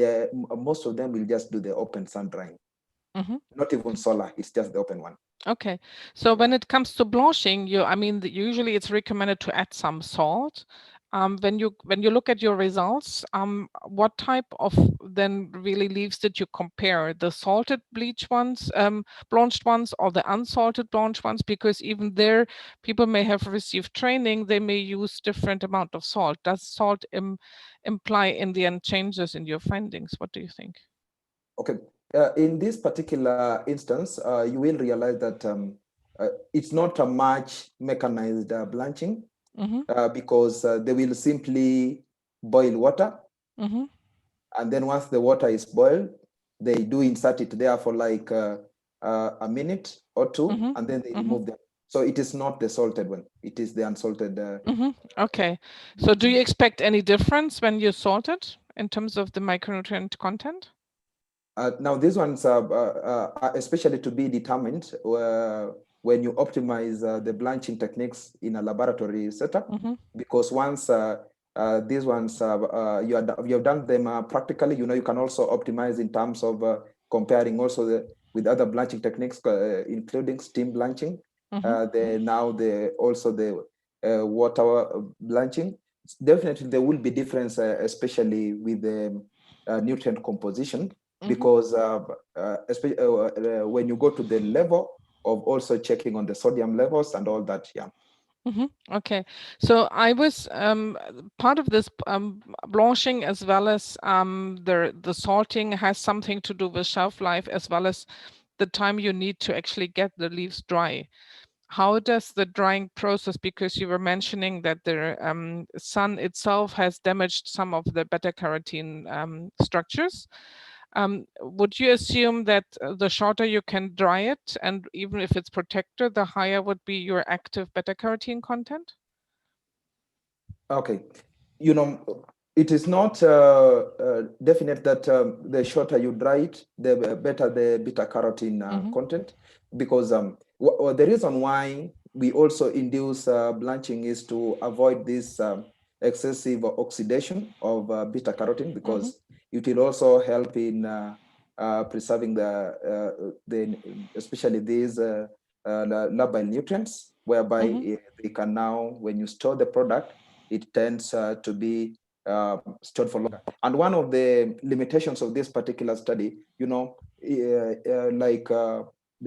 most of them will just do the open sun drying. Not even solar, it's just the open one.
Okay, so when it comes to blanching, usually it's recommended to add some salt. When you look at your results, what type of then really leaves did you compare? The salted blanched ones, or the unsalted blanched ones? Because even there, people may have received training, they may use different amount of salt. Does salt imply in the end changes in your findings? What do you think?
Okay, in this particular instance, you will realize that it's not a much mechanized blanching because they will simply boil water. And then once the water is boiled, they do insert it there for like a minute or two, and then they remove them. So it is not the salted one, it is the unsalted.
Okay, so do you expect any difference when you salt it in terms of the micronutrient content?
Now, these ones are especially to be determined when you optimize the blanching techniques in a laboratory setup, because once these ones you have done them practically, you can also optimize in terms of comparing also with other blanching techniques, including steam blanching. Also the water blanching. Definitely, there will be difference, especially with the nutrient composition. Because especially when you go to the level of also checking on the sodium levels and all that, yeah.
Okay, so I was part of this blanching as well as the salting has something to do with shelf life as well as the time you need to actually get the leaves dry. How does the drying process, because you were mentioning that the sun itself has damaged some of the beta carotene structures. Would you assume that the shorter you can dry it, and even if it's protected, the higher would be your active beta carotene content?
Okay, it is not definite that the shorter you dry it, the better the beta carotene content, because the reason why we also induce blanching is to avoid this excessive oxidation of beta carotene, because It will also help in preserving especially these labile nutrients, whereby they can now, when you store the product, it tends to be stored for longer. And one of the limitations of this particular study, the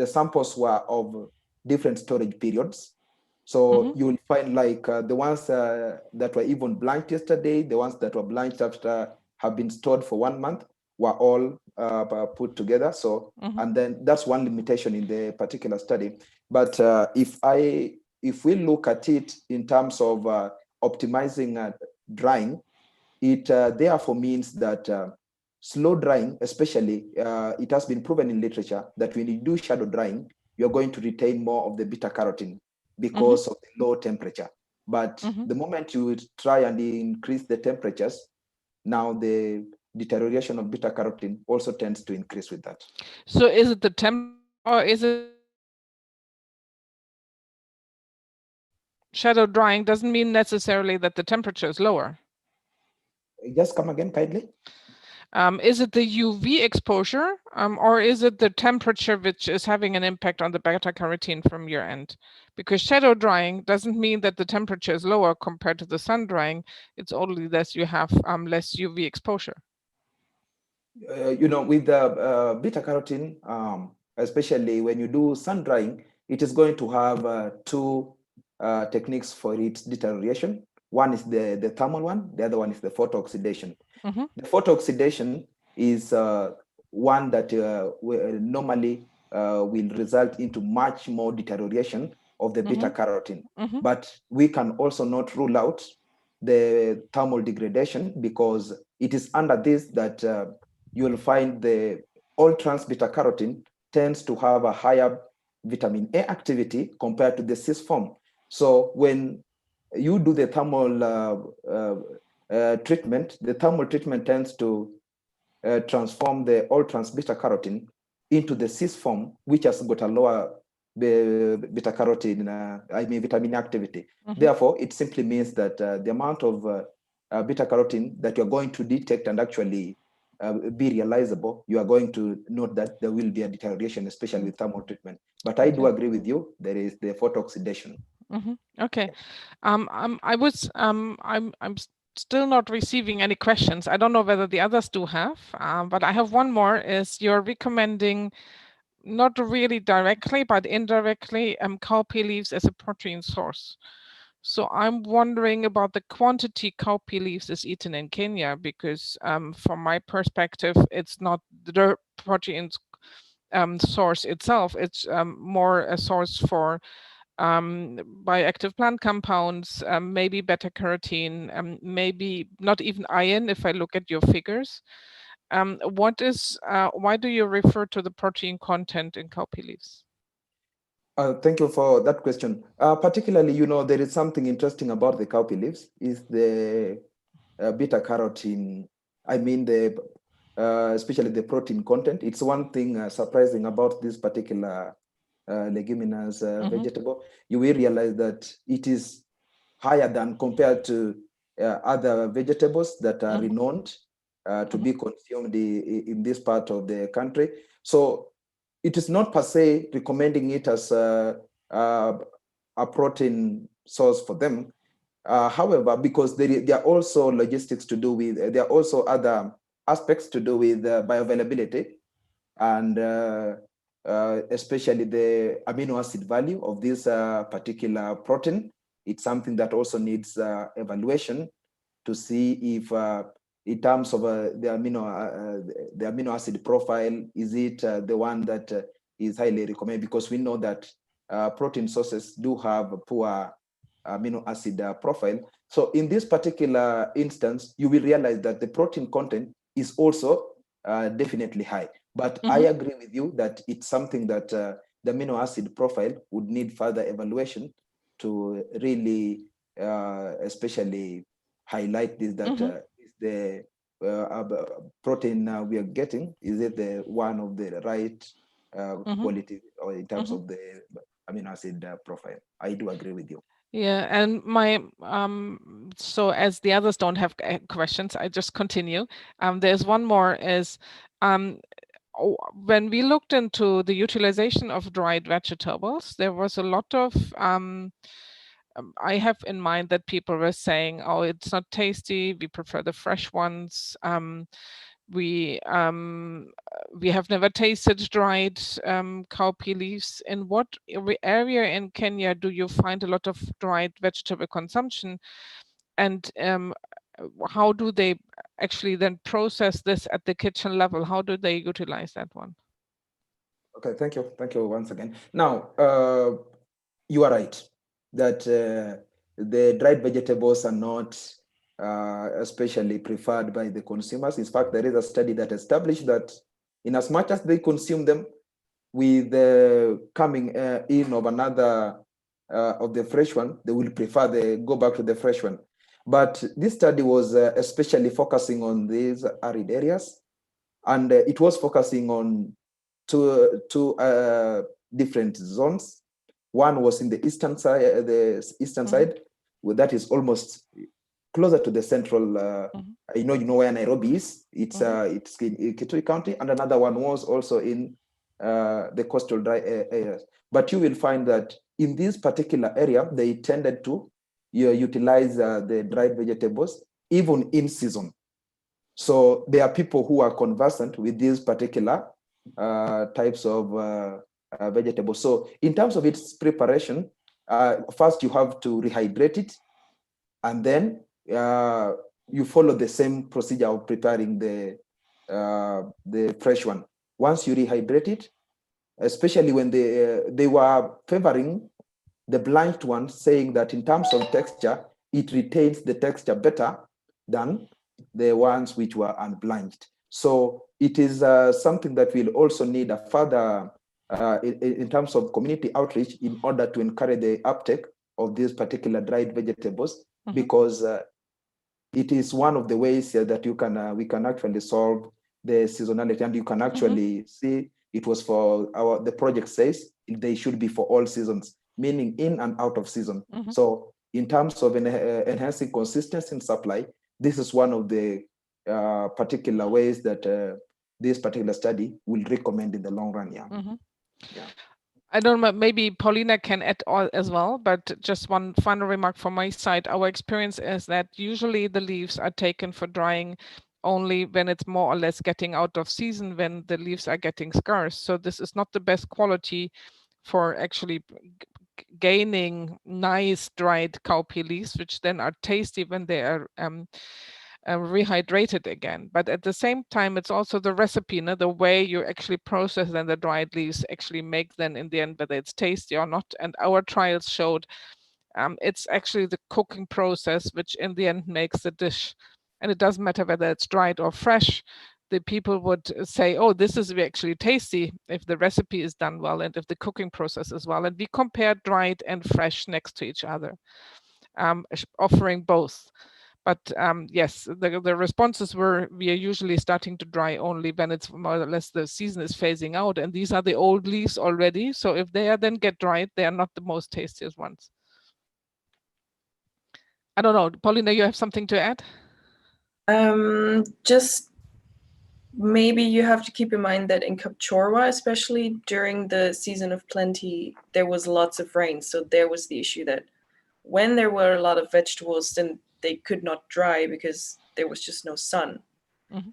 samples were of different storage periods. So you will find like the ones that were even blanched yesterday, the ones that were blanched after have been stored for 1 month were all put together. So, and then that's one limitation in the particular study. But if we look at it in terms of optimizing drying, it therefore means that slow drying, especially, it has been proven in literature that when you do shadow drying, you're going to retain more of the beta carotene because of the low temperature. But the moment you try and increase the temperatures, now the deterioration of beta carotene also tends to increase with that.
So is it the temp or is it shadow drying doesn't mean necessarily that the temperature is lower?
Just come again kindly.
Is it the UV exposure or is it the temperature which is having an impact on the beta carotene from your end? Because shadow drying doesn't mean that the temperature is lower compared to the sun drying. It's only that you have less UV exposure.
With the beta carotene, especially when you do sun drying, it is going to have two techniques for its deterioration. One is the thermal one, the other one is the photooxidation. The photooxidation is one that normally will result into much more deterioration of the beta carotene. But we can also not rule out the thermal degradation, because it is under this that you will find the all trans beta carotene tends to have a higher vitamin A activity compared to the cis form. So when you do the thermal treatment, the thermal treatment tends to transform the all trans beta carotene into the cis form, which has got a lower beta carotene, vitamin activity. Therefore, it simply means that the amount of beta carotene that you're going to detect and actually be realizable, you are going to note that there will be a deterioration, especially with thermal treatment. But I do agree with you. There is the photooxidation.
Okay. I'm still not receiving any questions. I don't know whether the others do have, but I have one more. Is you're recommending, not really directly, but indirectly, cowpea leaves as a protein source. So I'm wondering about the quantity cowpea leaves is eaten in Kenya, because from my perspective, it's not the protein source itself. It's more a source for bioactive plant compounds, maybe beta carotene, maybe not even iron if I look at your figures. Why do you refer to the protein content in cowpea leaves?
Thank you for that question. Particularly, there is something interesting about the cowpea leaves, is the beta carotene. Especially the protein content. It's one thing surprising about this particular leguminous vegetable. You will realize that it is higher than compared to other vegetables that are renowned to be consumed in this part of the country. So it is not per se recommending it as a protein source for them. However, because there are also logistics to do with, there are also other aspects to do with bioavailability, and especially the amino acid value of this particular protein. It's something that also needs evaluation to see if in terms of the amino acid profile, is it the one that is highly recommended? Because we know that protein sources do have a poor amino acid profile. So in this particular instance, you will realize that the protein content is also definitely high. But I agree with you that it's something that the amino acid profile would need further evaluation to really especially highlight this, that is the protein we are getting, is it the one of the right quality, or in terms of the amino acid profile. I do agree with you.
Yeah, and my so as the others don't have questions, I just continue. There's one more is when we looked into the utilization of dried vegetables, there was a lot of I have in mind that people were saying, "Oh, it's not tasty. We prefer the fresh ones." We have never tasted dried cowpea leaves. In what area in Kenya do you find a lot of dried vegetable consumption? And how do they actually then process this at the kitchen level? How do they utilize that one?
Okay, thank you once again. Now, you are right that the dried vegetables are not especially preferred by the consumers. In fact, there is a study that established that in as much as they consume them, with the coming in of another of the fresh one, they will prefer the go back to the fresh one. But this study was especially focusing on these arid areas, and it was focusing on two different zones. One was in the eastern side, side, where that is almost closer to the central. You know where Nairobi is. It's in Kitui County, and another one was also in the coastal dry areas. But you will find that in this particular area, they tended to utilize the dried vegetables even in season. So there are people who are conversant with these particular types of vegetables. So in terms of its preparation, first you have to rehydrate it, and then you follow the same procedure of preparing the fresh one. Once you rehydrate it, especially when they were favoring the blanched one, saying that in terms of texture, it retains the texture better than the ones which were unblanched. So it is something that will also need a further, in terms of community outreach, in order to encourage the uptake of these particular dried vegetables, because it is one of the ways that you can we can actually solve the seasonality, and you can actually see it was for the project says they should be for all seasons, meaning in and out of season. So in terms of enhancing consistency in supply, this is one of the particular ways that this particular study will recommend in the long run. Yeah.
I don't know, maybe Paulina can add all as well, but just one final remark from my side. Our experience is that usually the leaves are taken for drying only when it's more or less getting out of season, when the leaves are getting scarce. So this is not the best quality for actually gaining nice dried cowpea leaves, which then are tasty when they are rehydrated again. But at the same time, it's also the recipe, the way you actually process then the dried leaves actually make then in the end whether it's tasty or not. And our trials showed it's actually the cooking process which in the end makes the dish. And it doesn't matter whether it's dried or fresh. The people would say, oh, this is actually tasty if the recipe is done well and if the cooking process is well. And we compared dried and fresh next to each other, offering both. But yes, the responses were, we are usually starting to dry only when it's more or less the season is phasing out. And these are the old leaves already. So if they are then get dried, they are not the most tastiest ones. I don't know, Paulina, you have something to add?
Just maybe you have to keep in mind that in Kapchorwa, especially during the season of plenty, there was lots of rain. So there was the issue that when there were a lot of vegetables, then they could not dry because there was just no sun.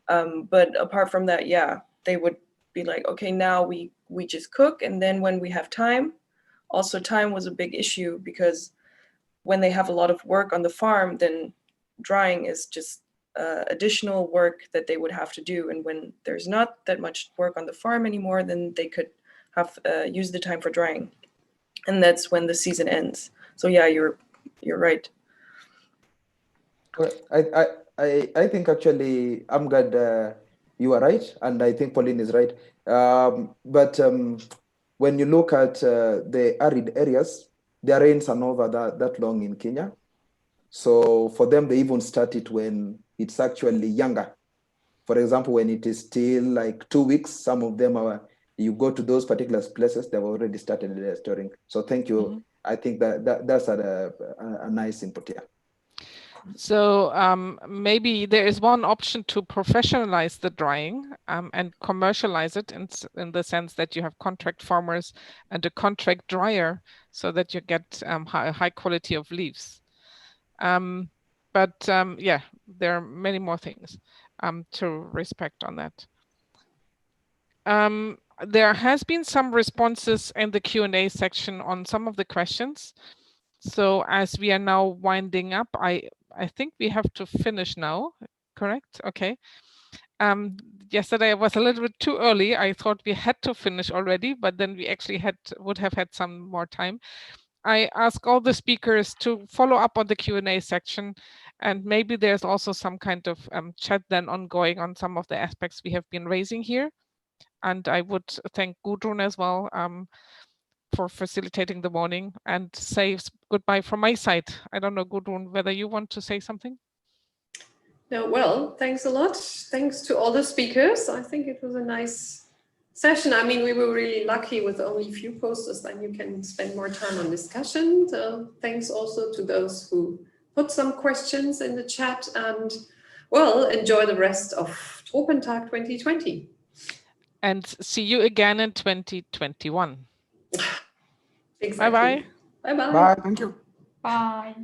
But apart from that, yeah, they would be like, okay, now we just cook. And then when we have time, also time was a big issue because when they have a lot of work on the farm, then drying is just additional work that they would have to do. And when there's not that much work on the farm anymore, then they could have use the time for drying. And that's when the season ends. So yeah, you're right.
Well, I think actually I'm glad you are right, and I think Pauline is right. But when you look at the arid areas, their rains are not that long in Kenya. So for them, they even start it when it's actually younger. For example, when it is still like 2 weeks, some of them are, you go to those particular places, they've already started storing. So thank you I think that's a nice input here.
So maybe there is one option to professionalize the drying and commercialize it in the sense that you have contract farmers and a contract dryer so that you get high quality of leaves. But yeah, there are many more things to respect on that. There has been some responses in the Q&A section on some of the questions. So as we are now winding up, I think we have to finish now, correct? Okay. Yesterday I was a little bit too early. I thought we had to finish already, but then we actually would have had some more time. I ask all the speakers to follow up on the Q&A section, and maybe there's also some kind of chat then ongoing on some of the aspects we have been raising here. And I would thank Gudrun as well for facilitating the morning, and say goodbye from my side. I don't know, Gudrun, whether you want to say something?
No, well, thanks a lot. Thanks to all the speakers. I think it was a nice session. I mean, we were really lucky with only a few posters, then you can spend more time on discussion. Thanks also to those who put some questions in the chat, and well, enjoy the rest of Tropentag 2020.
And see you again in 2021.
Exactly.
Bye-bye.
Bye-bye.
Bye, thank you.
Bye.